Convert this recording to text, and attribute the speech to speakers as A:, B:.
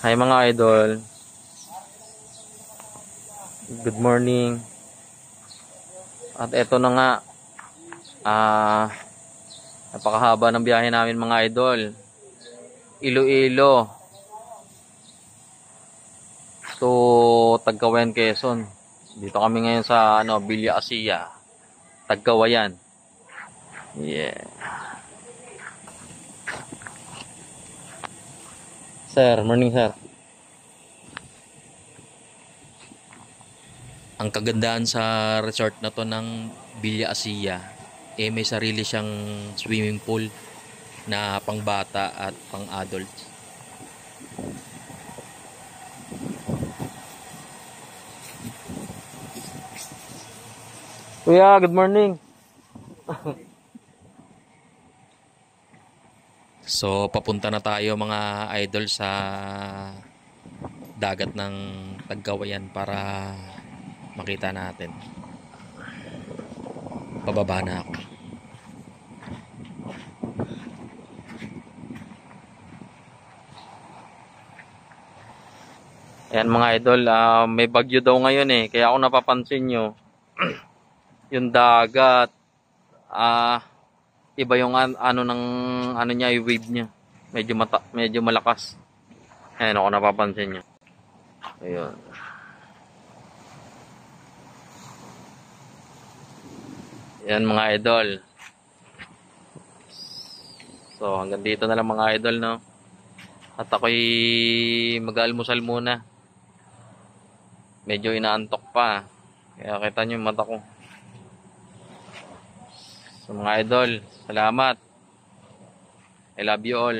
A: Hi mga idol. Good morning. At eto na nga. Napakahaba ng biyahe namin mga idol. Iloilo to Tagkawayan, Quezon. Dito kami ngayon sa Villa Asia, Tagkawayan. Yeah. Sir, morning sir. Ang kagandahan sa resort na to ng Villa Asia, may sarili siyang swimming pool na pangbata at pang-adult. Kuya, good morning. So, papunta na tayo mga idol sa dagat ng Tagkawayan para makita natin. Bababa na ako. Ayan mga idol, may bagyo daw ngayon kaya kung napapansin nyo, yung dagat, iba yung niya, yung wave niya. Medyo malakas. Ayan ako napapansin nyo. Ayun. Ayan mga idol. So hanggang dito na lang mga idol, no. At ako'y mag-almusal muna. Medyo inaantok pa. Kaya kita nyo yung mata ko. So mga idol, salamat. I love you all.